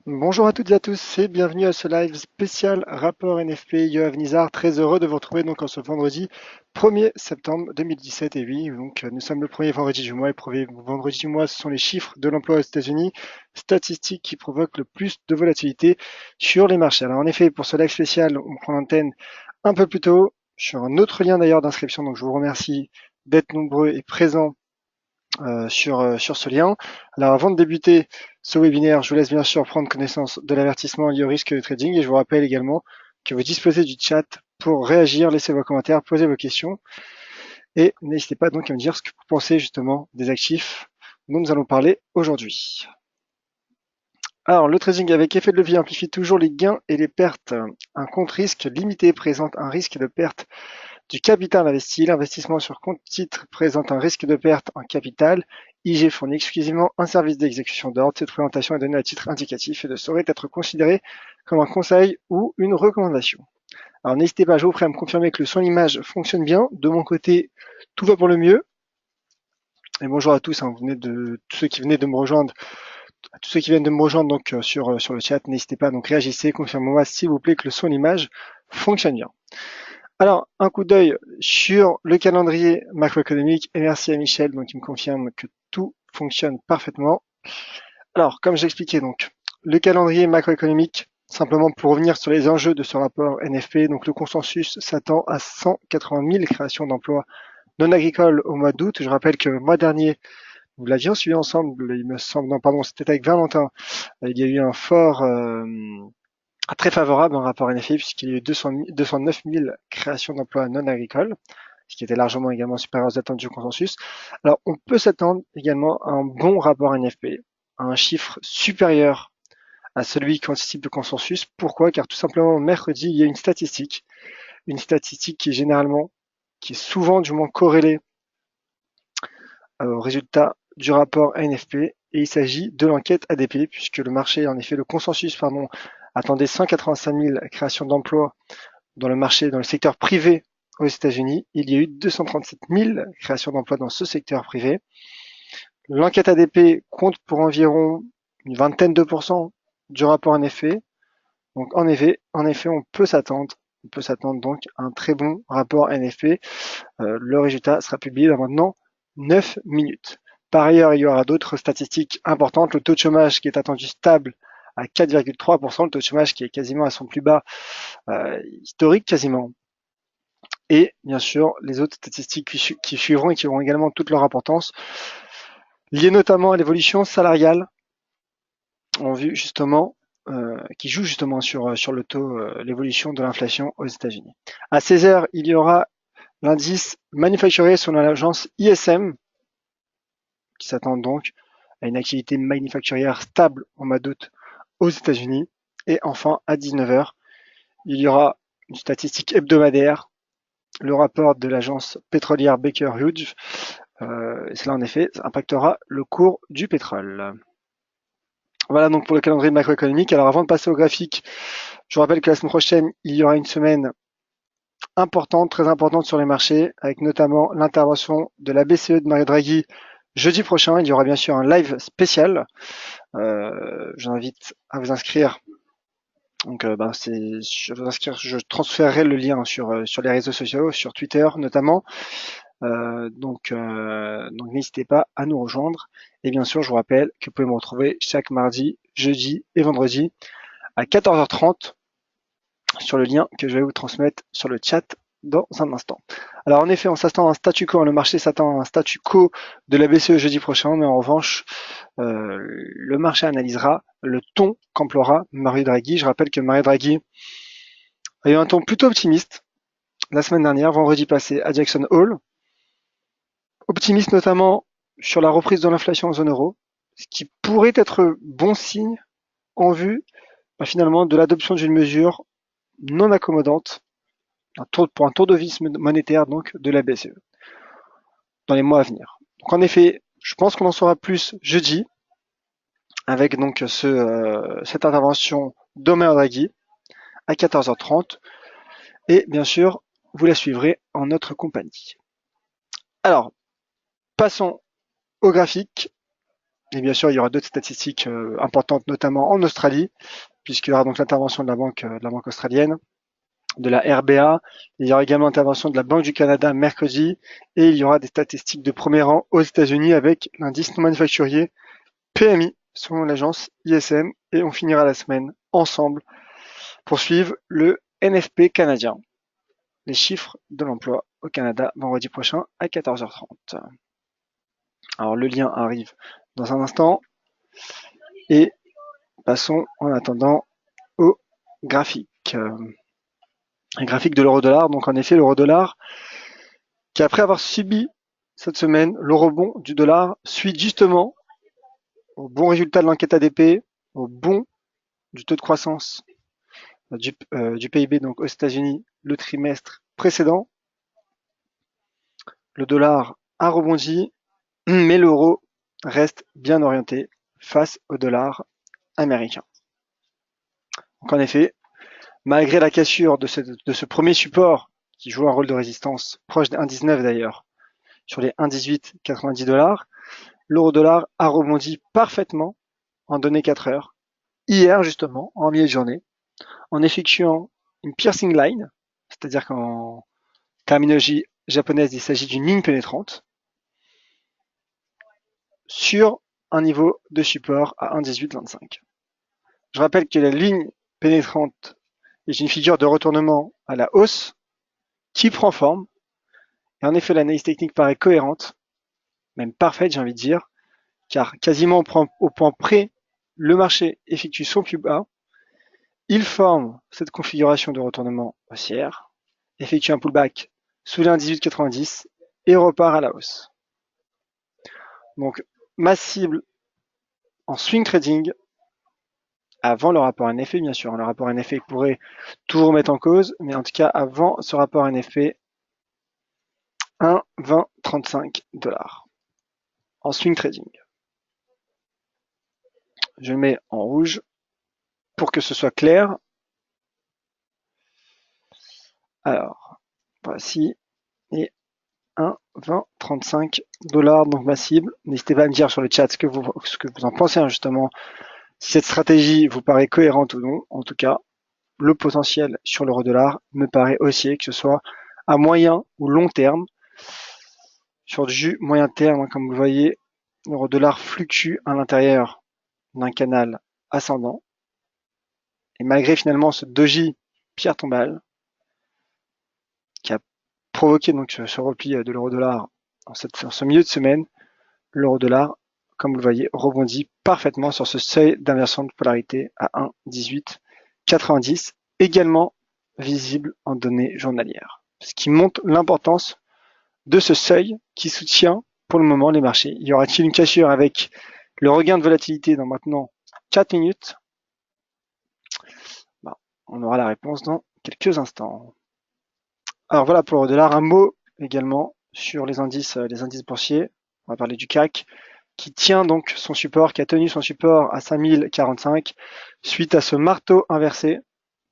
Bonjour à toutes et à tous et bienvenue à ce live spécial rapport NFP Yoav Nizar. Très heureux de vous retrouver donc en ce vendredi 1er septembre 2017. Et oui, donc nous sommes le premier vendredi du mois. Et le premier vendredi du mois, ce sont les chiffres de l'emploi aux États-Unis, statistiques qui provoquent le plus de volatilité sur les marchés. Alors en effet, pour ce live spécial, on prend l'antenne un peu plus tôt sur un autre lien d'ailleurs d'inscription. Donc je vous remercie d'être nombreux et présents sur ce lien. Alors avant de débuter ce webinaire, je vous laisse bien sûr prendre connaissance de l'avertissement lié au risque de trading et je vous rappelle également que vous disposez du chat pour réagir, laisser vos commentaires, poser vos questions et n'hésitez pas donc à me dire ce que vous pensez justement des actifs dont nous allons parler aujourd'hui. Alors, le trading avec effet de levier amplifie toujours les gains et les pertes. Un compte risque limité présente un risque de perte du capital investi. L'investissement sur compte titre présente un risque de perte en capital. IG fournit exclusivement un service d'exécution d'ordre. Cette présentation est donnée à titre indicatif et ne saurait être considérée comme un conseil ou une recommandation. Alors n'hésitez pas, je vous prie à me confirmer que le son et l'image fonctionne bien. De mon côté, tout va pour le mieux. Et bonjour à tous, vous venez de tous ceux qui venaient de me rejoindre, à tous ceux qui viennent de me rejoindre donc sur le chat, n'hésitez pas, donc réagissez, confirmez-moi s'il vous plaît que le son et l'image fonctionnent bien. Alors, un coup d'œil sur le calendrier macroéconomique et merci à Michel donc qui me confirme que tout fonctionne parfaitement. Alors, comme j'expliquais donc, le calendrier macroéconomique, simplement pour revenir sur les enjeux de ce rapport NFP, donc le consensus s'attend à 180 000 créations d'emplois non agricoles au mois d'août. Je rappelle que le mois dernier, nous l'avions suivi ensemble, il me semble, non pardon, c'était avec Valentin, il y a eu un fort très favorable en rapport NFP puisqu'il y a eu 209 000 créations d'emplois non agricoles, ce qui était largement également supérieur aux attentes du consensus. Alors on peut s'attendre également à un bon rapport NFP, à un chiffre supérieur à celui qu'anticipe le consensus. Pourquoi? Car tout simplement mercredi, il y a une statistique qui est généralement, qui est souvent du moins corrélée au résultat du rapport NFP et il s'agit de l'enquête ADP puisque le marché, en effet, le consensus, pardon, attendait 185 000 créations d'emplois dans le marché, dans le secteur privé aux États-Unis. Il y a eu 237 000 créations d'emplois dans ce secteur privé. L'enquête ADP compte pour environ une vingtaine de pourcents du rapport en effet. Donc en effet, on peut s'attendre donc à un très bon rapport NFP. Le résultat sera publié dans maintenant 9 minutes. Par ailleurs, il y aura d'autres statistiques importantes. Le taux de chômage qui est attendu stable à 4,3%, le taux de chômage qui est quasiment à son plus bas historique quasiment. Et bien sûr, les autres statistiques qui suivront et qui auront également toute leur importance, liées notamment à l'évolution salariale, en vue justement, qui joue justement sur le taux, l'évolution de l'inflation aux États-Unis. À 16 heures, il y aura l'indice manufacturier selon l'agence ISM, qui s'attend donc à une activité manufacturière stable en mois d'août aux États-Unis. Et enfin, à 19 heures, il y aura une statistique hebdomadaire, le rapport de l'agence pétrolière Baker Hughes. Cela, en effet, impactera le cours du pétrole. Voilà donc pour le calendrier macroéconomique. Alors avant de passer au graphique, je vous rappelle que la semaine prochaine, il y aura une semaine importante, très importante sur les marchés, avec notamment l'intervention de la BCE de Mario Draghi jeudi prochain. Il y aura bien sûr un live spécial. Je vous invite à vous inscrire. Donc, je transférerai le lien sur les réseaux sociaux, sur Twitter notamment. Donc n'hésitez pas à nous rejoindre. Et bien sûr, je vous rappelle que vous pouvez me retrouver chaque mardi, jeudi et vendredi à 14h30 sur le lien que je vais vous transmettre sur le chat dans un instant. Alors en effet, on s'attend à un statu quo, le marché s'attend à un statu quo de la BCE jeudi prochain, mais en revanche, le marché analysera le ton qu'emploiera Mario Draghi. Je rappelle que Mario Draghi a eu un ton plutôt optimiste la semaine dernière, vendredi passé, à Jackson Hole. Optimiste notamment sur la reprise de l'inflation en zone euro, ce qui pourrait être bon signe en vue finalement de l'adoption d'une mesure non accommodante pour un tour de vis monétaire donc de la BCE dans les mois à venir. Donc en effet, je pense qu'on en saura plus jeudi avec donc cette intervention d'Omer Draghi à 14h30 et bien sûr vous la suivrez en notre compagnie. Alors passons au graphique. Et bien sûr, il y aura d'autres statistiques importantes, notamment en Australie, puisqu'il y aura donc l'intervention de la banque australienne, de la RBA. Il y aura également l'intervention de la Banque du Canada mercredi, et il y aura des statistiques de premier rang aux États-Unis avec l'indice non manufacturier PMI, selon l'agence ISM, et on finira la semaine ensemble pour suivre le NFP canadien, les chiffres de l'emploi au Canada vendredi prochain à 14h30. Alors le lien arrive dans un instant et passons en attendant au graphique. Un graphique de l'euro-dollar. Donc en effet, l'euro-dollar qui après avoir subi cette semaine le rebond du dollar suite justement au bon résultat de l'enquête ADP, au bon du taux de croissance du PIB donc aux États-Unis le trimestre précédent. Le dollar a rebondi, mais l'euro reste bien orienté face au dollar américain. Donc en effet, malgré la cassure de ce premier support qui joue un rôle de résistance proche des 1,19 d'ailleurs, sur les 1,1890 $, l'euro-dollar a rebondi parfaitement en données 4 heures, hier justement, en milieu de journée, en effectuant une piercing line, c'est-à-dire qu'en terminologie japonaise, il s'agit d'une ligne pénétrante, sur un niveau de support à 1,1825. Je rappelle que la ligne pénétrante est une figure de retournement à la hausse qui prend forme. Et en effet, l'analyse technique paraît cohérente, même parfaite, j'ai envie de dire, car quasiment au point près, le marché effectue son plus bas. Il forme cette configuration de retournement haussière, effectue un pullback sous les 1,1890 et repart à la hausse. Donc, ma cible en swing trading, avant le rapport NFP, bien sûr. Le rapport NFP pourrait tout remettre en cause, mais en tout cas, avant ce rapport NFP, 1,2035 $. En swing trading. Je le mets en rouge pour que ce soit clair. Alors, voici. Et 1,2035 $, donc ma cible. N'hésitez pas à me dire sur le chat ce que vous en pensez, hein, justement. Si cette stratégie vous paraît cohérente ou non. En tout cas, le potentiel sur l'euro-dollar me paraît haussier, que ce soit à moyen ou long terme. Sur du moyen terme, hein, comme vous voyez, l'euro-dollar fluctue à l'intérieur d'un canal ascendant. Et malgré finalement ce doji pierre tombale qui a provoqué donc ce repli de l'euro-dollar en ce milieu de semaine, l'euro-dollar, comme vous le voyez, rebondit parfaitement sur ce seuil d'inversion de polarité à 1,1890, également visible en données journalières. Ce qui montre l'importance de ce seuil qui soutient pour le moment les marchés. Y aura-t-il une cassure avec le regain de volatilité dans maintenant 4 minutes? On aura la réponse dans quelques instants. Alors voilà pour le dollar. Un mot également sur les indices boursiers. On va parler du CAC qui tient donc son support, qui a tenu son support à 5045 suite à ce marteau inversé,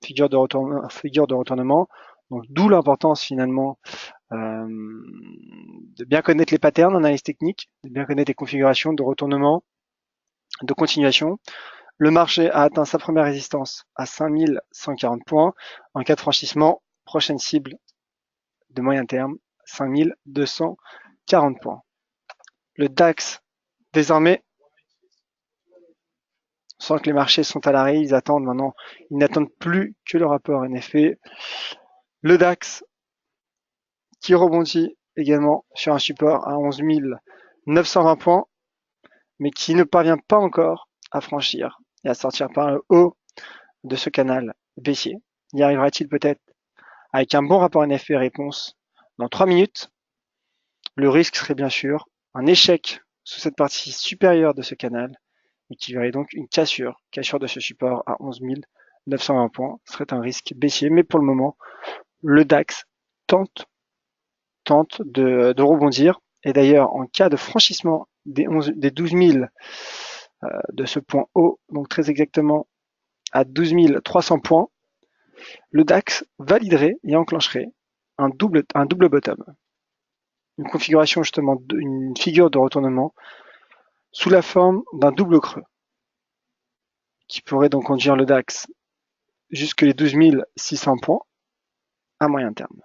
figure de retournement. Donc d'où l'importance finalement de bien connaître les patterns en analyse technique, de bien connaître les configurations de retournement, de continuation. Le marché a atteint sa première résistance à 5140 points. En cas de franchissement, prochaine cible de moyen terme, 5240 points. Le DAX, désormais, sans que les marchés sont à l'arrêt, ils attendent maintenant, ils n'attendent plus que le rapport NFP. Le DAX qui rebondit également sur un support à 11 920 points, mais qui ne parvient pas encore à franchir et à sortir par le haut de ce canal baissier. Y arrivera-t-il peut-être avec un bon rapport NFP réponse dans 3 minutes? Le risque serait bien sûr un échec sous cette partie supérieure de ce canal et qui verrait donc une cassure de ce support à 11 920 points. Ce serait un risque baissier, mais pour le moment, le DAX tente de rebondir. Et d'ailleurs, en cas de franchissement des 12 000 de ce point haut, donc très exactement à 12 300 points, le DAX validerait et enclencherait un double bottom. Une configuration justement, une figure de retournement sous la forme d'un double creux qui pourrait donc conduire le DAX jusque les 12 600 points à moyen terme.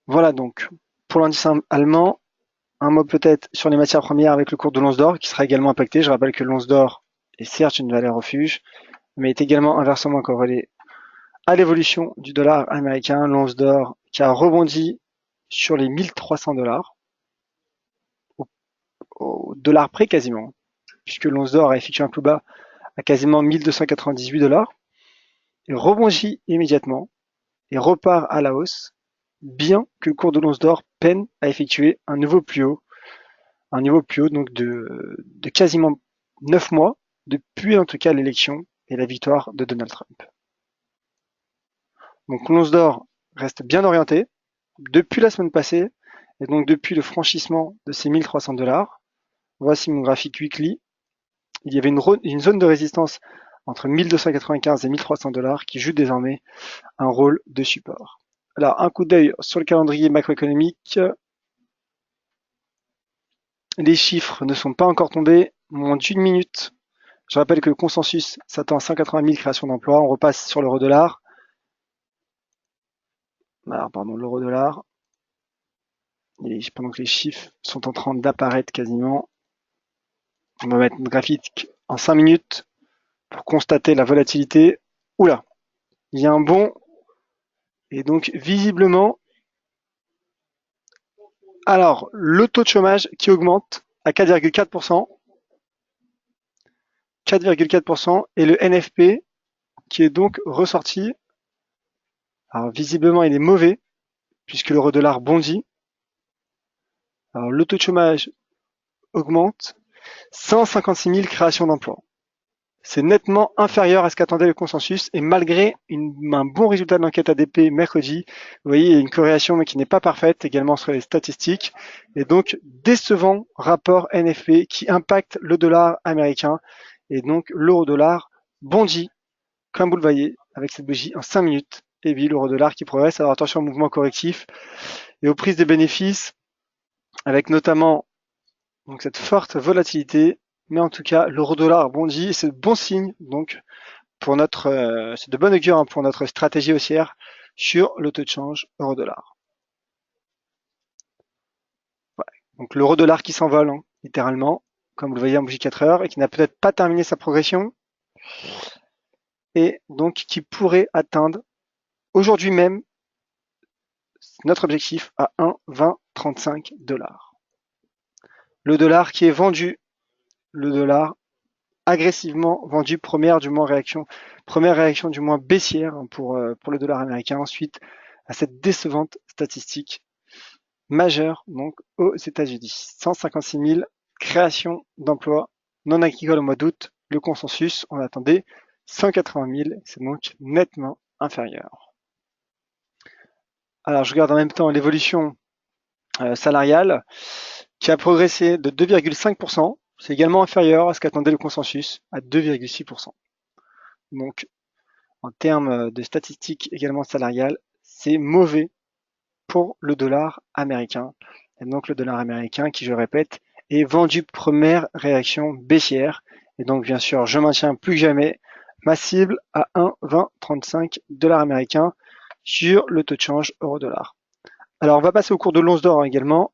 Voilà donc pour l'indice allemand. Un mot peut-être sur les matières premières avec le cours de l'once d'or qui sera également impacté. Je rappelle que l'once d'or est certes une valeur refuge, mais est également inversement corrélée à l'évolution du dollar américain. L'once d'or qui a rebondi sur les 1300 dollars, au dollar près quasiment, puisque l'once d'or a effectué un plus bas à quasiment 1298 dollars, et rebondit immédiatement et repart à la hausse, bien que le cours de l'once d'or peine à effectuer un niveau plus haut donc de quasiment 9 mois depuis en tout cas l'élection et la victoire de Donald Trump. Donc l'once d'or reste bien orientée depuis la semaine passée et donc depuis le franchissement de ces 1300 dollars. Voici mon graphique weekly. Il y avait une zone de résistance entre 1295 et 1300 dollars qui joue désormais un rôle de support. Alors un coup d'œil sur le calendrier macroéconomique. Les chiffres ne sont pas encore tombés, moins d'une minute. Je rappelle que le consensus s'attend à 180 000 créations d'emplois. On repasse sur l'euro-dollar. Alors, pardon, l'euro-dollar. Pendant que les chiffres sont en train d'apparaître quasiment, on va mettre notre graphique en 5 minutes pour constater la volatilité. Oula, il y a un bond. Et donc, visiblement, alors, le taux de chômage qui augmente à 4,4%. 4,4% et le NFP qui est donc ressorti. Alors, visiblement, il est mauvais puisque l'euro-dollar bondit. Alors, le taux de chômage augmente, 156 000 créations d'emplois. C'est nettement inférieur à ce qu'attendait le consensus et malgré un bon résultat de l'enquête ADP mercredi, vous voyez, il y a une corrélation mais qui n'est pas parfaite également sur les statistiques et donc décevant rapport NFP qui impacte le dollar américain et donc l'euro-dollar bondit comme vous le voyez avec cette bougie en 5 minutes et puis l'euro-dollar qui progresse. Alors attention au mouvement correctif et aux prises des bénéfices avec notamment donc cette forte volatilité, mais en tout cas l'euro-dollar bondit et c'est de bon signe donc pour c'est de bon augure pour notre stratégie haussière sur le taux de change euro-dollar. Ouais. Donc l'euro-dollar qui s'envole littéralement, comme vous le voyez en bougie 4 heures et qui n'a peut-être pas terminé sa progression et donc qui pourrait atteindre aujourd'hui même notre objectif à 1,2035 dollars. Le dollar qui est vendu, le dollar agressivement vendu, première réaction du moins baissière pour le dollar américain, ensuite à cette décevante statistique majeure donc aux États-Unis. 156 000 créations d'emplois non agricoles au mois d'août, le consensus on attendait 180 000, c'est donc nettement inférieur. Alors je regarde en même temps l'évolution salariale qui a progressé de 2,5%. C'est également inférieur à ce qu'attendait le consensus, à 2,6%. Donc, en termes de statistiques également salariales, c'est mauvais pour le dollar américain. Et donc, le dollar américain, qui, je répète, est vendu première réaction baissière. Et donc, bien sûr, je maintiens plus que jamais ma cible à 1,2035 dollars américains sur le taux de change euro-dollar. Alors, on va passer au cours de l'once d'or également,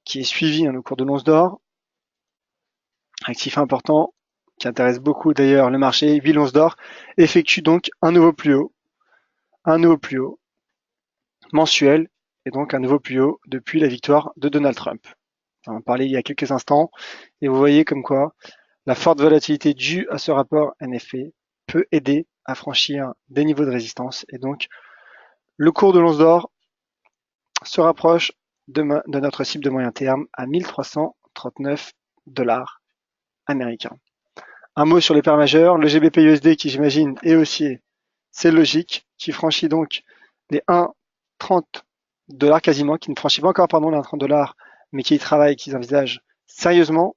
qui est suivi, le cours de l'once d'or. Actif important qui intéresse beaucoup d'ailleurs le marché, 8 onces d'or, effectue donc un nouveau plus haut mensuel et donc un nouveau plus haut depuis la victoire de Donald Trump. On en parlait il y a quelques instants et vous voyez comme quoi la forte volatilité due à ce rapport NFP peut aider à franchir des niveaux de résistance et donc le cours de l'once d'or se rapproche de notre cible de moyen terme à 1339 dollars américains. Un mot sur les paires majeures, le GBP-USD qui j'imagine est haussier, c'est logique, qui franchit donc les 1,30 dollars quasiment, qui ne franchit pas encore les 1,30 dollars, mais qui y travaille, qui envisage sérieusement.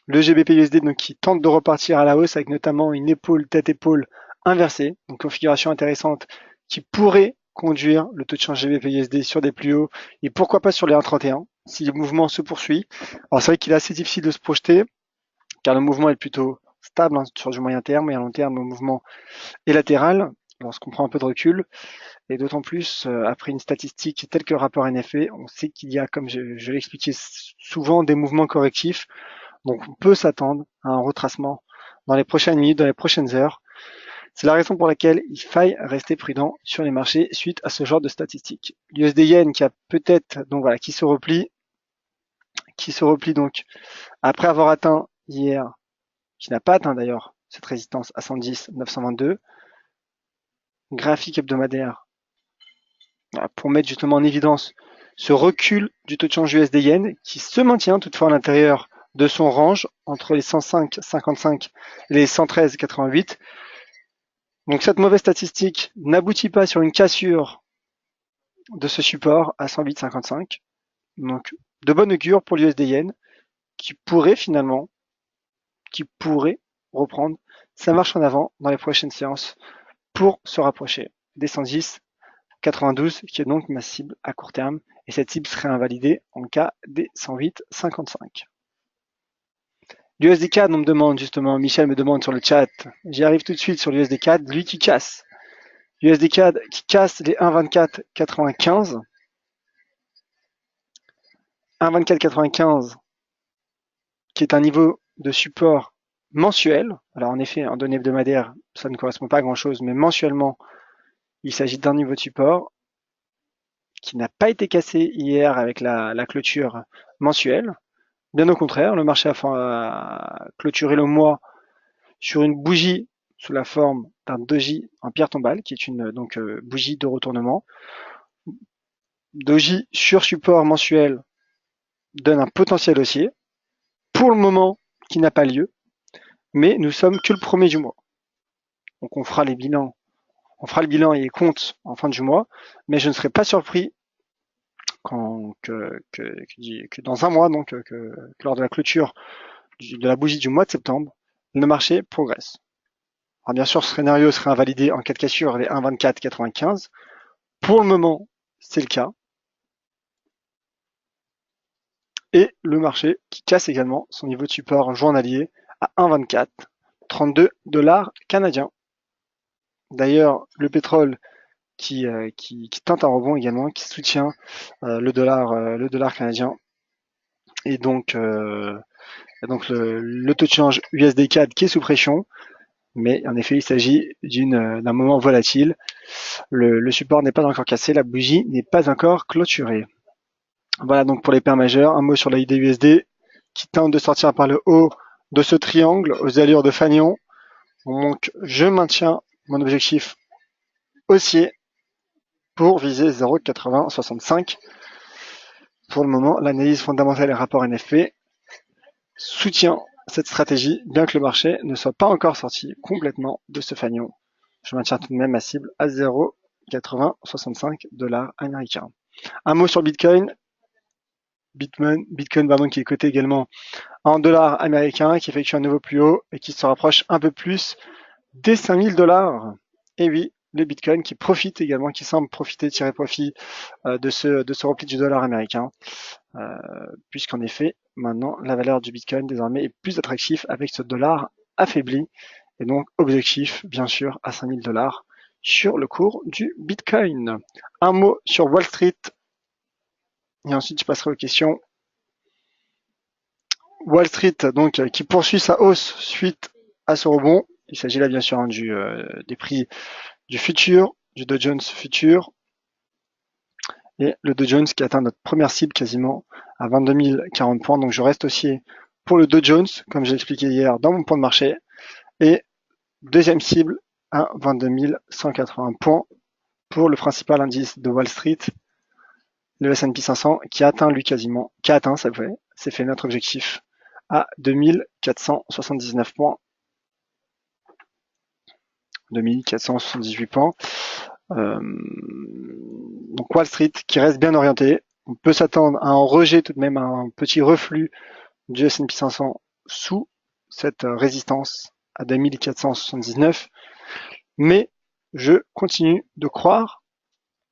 Le GBP-USD donc qui tente de repartir à la hausse avec notamment une épaule tête-épaule inversée, donc configuration intéressante qui pourrait conduire le taux de change GBP/USD sur des plus hauts et pourquoi pas sur les 1,31 si le mouvement se poursuit. Alors c'est vrai qu'il est assez difficile de se projeter car le mouvement est plutôt stable sur du moyen terme et à long terme le mouvement est latéral lorsqu'on prend un peu de recul et d'autant plus après une statistique telle que le rapport NFP, on sait qu'il y a, comme je l'ai expliqué souvent, des mouvements correctifs. Donc on peut s'attendre à un retracement dans les prochaines minutes, dans les prochaines heures. C'est la raison pour laquelle il faille rester prudent sur les marchés suite à ce genre de statistiques. L'USD Yen qui a peut-être, donc voilà, qui se replie donc après avoir atteint hier, qui n'a pas atteint d'ailleurs cette résistance à 110 922, graphique hebdomadaire pour mettre justement en évidence ce recul du taux de change USD Yen qui se maintient toutefois à l'intérieur de son range entre les 105,55 et les 113,88. Donc cette mauvaise statistique n'aboutit pas sur une cassure de ce support à 108,55. Donc de bonne augure pour l'USD Yen qui pourrait reprendre sa marche en avant dans les prochaines séances pour se rapprocher des 110,92 qui est donc ma cible à court terme et cette cible serait invalidée en cas des 108,55. L'USD-CAD, on me demande justement, Michel me demande sur le chat, j'y arrive tout de suite sur l'USD-CAD, lui qui casse. l'USD-CAD qui casse les 1,2495. 1,2495 qui est un niveau de support mensuel. Alors en effet, en données hebdomadaires, ça ne correspond pas à grand chose, mais mensuellement, il s'agit d'un niveau de support qui n'a pas été cassé hier avec la clôture mensuelle. Bien au contraire, le marché a clôturé le mois sur une bougie sous la forme d'un doji en pierre tombale, qui est une bougie de retournement. Doji sur support mensuel donne un potentiel haussier, pour le moment qui n'a pas lieu, mais nous sommes que le premier du mois. Donc on fera le bilan et les comptes en fin du mois, mais je ne serai pas surpris que dans un mois, donc que lors de la clôture de la bougie du mois de septembre, le marché progresse. Alors bien sûr, ce scénario serait invalidé en cas de cassure les 1,2495. Pour le moment, c'est le cas. Et le marché qui casse également son niveau de support journalier à 1,2432 $ canadiens. D'ailleurs, le pétrole qui tente un rebond également, qui soutient le dollar canadien. Et donc le taux de change USD-CAD qui est sous pression. Mais en effet, il s'agit d'un moment volatile. Le support n'est pas encore cassé, la bougie n'est pas encore clôturée. Voilà donc pour les paires majeures. Un mot sur la IDUSD qui tente de sortir par le haut de ce triangle aux allures de fanion. Donc je maintiens mon objectif haussier pour viser 0,8065. Pour le moment, l'analyse fondamentale et rapport NFP soutient cette stratégie, bien que le marché ne soit pas encore sorti complètement de ce fanion. Je maintiens tout de même ma cible à 0,8065 $ américains. Un mot sur Bitcoin. Bitcoin qui est coté également en dollars américains, qui effectue un nouveau plus haut et qui se rapproche un peu plus des 5000 $. Et oui, le Bitcoin qui profite également, qui semble tirer profit de ce repli du dollar américain, puisqu'en effet, maintenant, la valeur du Bitcoin désormais est plus attractive avec ce dollar affaibli. Et donc, objectif, bien sûr, à 5000 $ sur le cours du Bitcoin. Un mot sur Wall Street. Et ensuite, je passerai aux questions. Wall Street, donc, qui poursuit sa hausse suite à ce rebond. Il s'agit là, bien sûr, des prix du futur, du Dow Jones futur. Et le Dow Jones qui atteint notre première cible quasiment à 22 040 points. Donc, je reste haussier pour le Dow Jones, comme j'ai expliqué hier dans mon point de marché. Et deuxième cible à 22 180 points pour le principal indice de Wall Street, le S&P 500, qui a atteint c'est fait notre objectif à 2479 points. 2478 points. Donc Wall Street qui reste bien orienté. On peut s'attendre à un rejet tout de même, à un petit reflux du S&P 500 sous cette résistance à 2479. Mais je continue de croire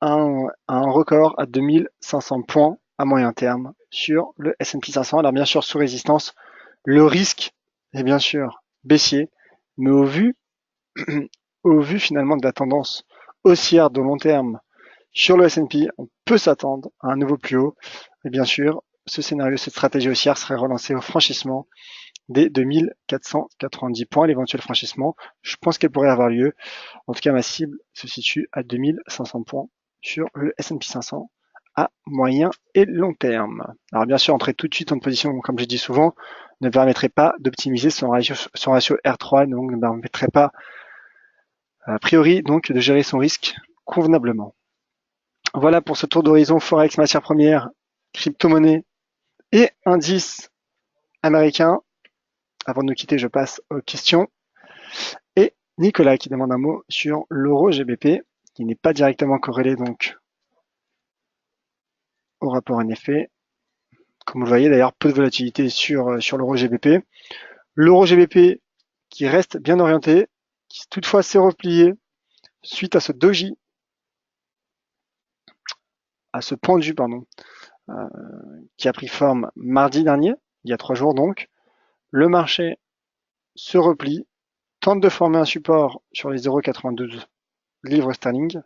un record à 2500 points à moyen terme sur le S&P 500. Alors bien sûr, sous résistance, le risque est bien sûr baissier, mais au vu finalement de la tendance haussière de long terme sur le S&P, on peut s'attendre à un nouveau plus haut. Et bien sûr, ce scénario, cette stratégie haussière serait relancée au franchissement des 2490 points, l'éventuel franchissement. Je pense qu'elle pourrait avoir lieu. En tout cas, ma cible se situe à 2500 points sur le S&P 500 à moyen et long terme. Alors bien sûr, entrer tout de suite en position, comme je dis souvent, ne permettrait pas d'optimiser son ratio R3, donc ne permettrait pas, a priori, donc de gérer son risque convenablement. Voilà pour ce tour d'horizon Forex, matières premières, crypto-monnaie et indices américains. Avant de nous quitter, je passe aux questions. Et Nicolas qui demande un mot sur l'euro GBP, qui n'est pas directement corrélé donc au rapport NFP. Comme vous le voyez d'ailleurs, peu de volatilité sur l'euro GBP. L'euro GBP qui reste bien orienté, qui toutefois s'est replié suite à ce doji, à ce pendu, pardon, qui a pris forme mardi dernier, il y a 3 jours donc. Le marché se replie, tente de former un support sur les 0,92 livres sterling.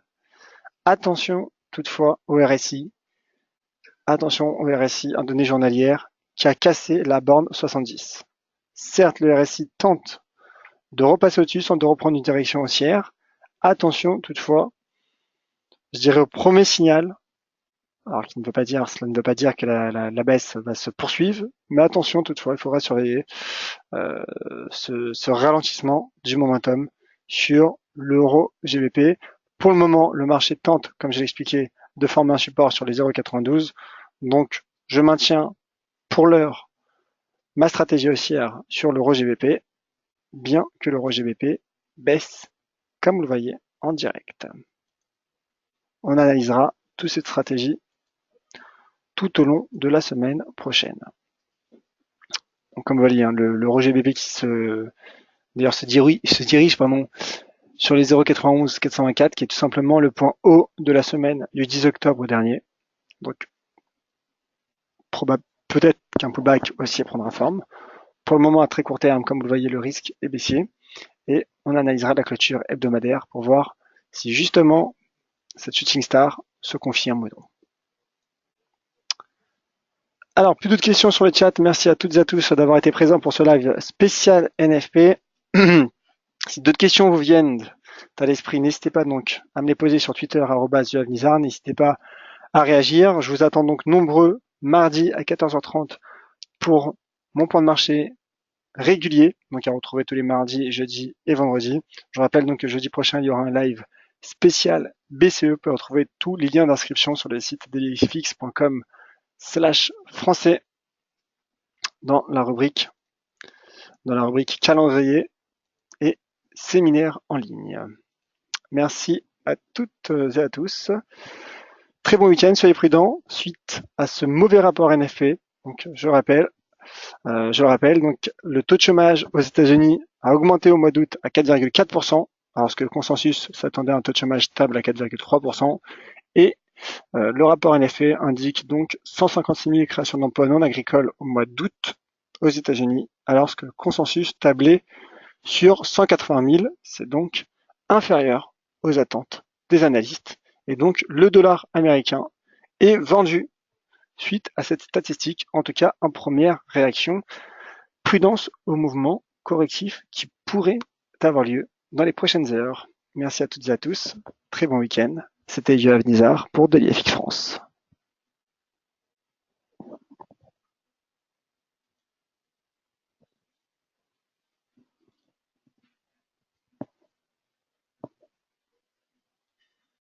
Attention toutefois au RSI. Attention au RSI, un donné journalière qui a cassé la borne 70. Certes, le RSI tente de repasser au-dessus sans de reprendre une direction haussière. Attention toutefois, je dirais au premier signal, alors cela ne veut pas dire que la baisse va se poursuivre, mais attention toutefois, il faudra surveiller ce ralentissement du momentum sur l'euro GBP. Pour le moment, le marché tente, comme je l'ai expliqué, de former un support sur les 0,92. Donc, je maintiens pour l'heure ma stratégie haussière sur l'euro GBP, bien que l'euro GBP baisse, comme vous le voyez, en direct. On analysera toute cette stratégie tout au long de la semaine prochaine. Donc, comme vous voyez, hein, l'euro GBP qui se dirige sur les 0,91 424, qui est tout simplement le point haut de la semaine du 10 octobre dernier. Donc, peut-être qu'un pullback aussi prendra forme. Pour le moment, à très court terme, comme vous le voyez, le risque est baissier. Et on analysera la clôture hebdomadaire pour voir si justement cette shooting star se confirme ou non. Alors, plus d'autres questions sur le chat. Merci à toutes et à tous d'avoir été présents pour ce live spécial NFP. Si d'autres questions vous viennent à l'esprit, n'hésitez pas donc à me les poser sur Twitter, @yoavnizar. N'hésitez pas à réagir. Je vous attends donc nombreux mardi à 14h30 pour mon point de marché régulier, donc à retrouver tous les mardis, jeudis et vendredis. Je rappelle donc que jeudi prochain, il y aura un live spécial BCE. Vous pouvez retrouver tous les liens d'inscription sur le site dailyfix.com/français dans la rubrique calendrier et séminaire en ligne. Merci à toutes et à tous. Très bon week-end, soyez prudents suite à ce mauvais rapport NFP. Donc je le rappelle, donc le taux de chômage aux États-Unis a augmenté au mois d'août à 4,4%, alors que le consensus s'attendait à un taux de chômage stable à 4,3%. Et le rapport NFP indique donc 156 000 créations d'emplois non agricoles au mois d'août aux États-Unis, alors que le consensus tablait sur 180 000. C'est donc inférieur aux attentes des analystes. Et donc le dollar américain est vendu suite à cette statistique, en tout cas en première réaction. Prudence au mouvement correctif qui pourrait avoir lieu dans les prochaines heures. Merci à toutes et à tous. Très bon week-end. C'était Yoav Nizar pour DailyFX France.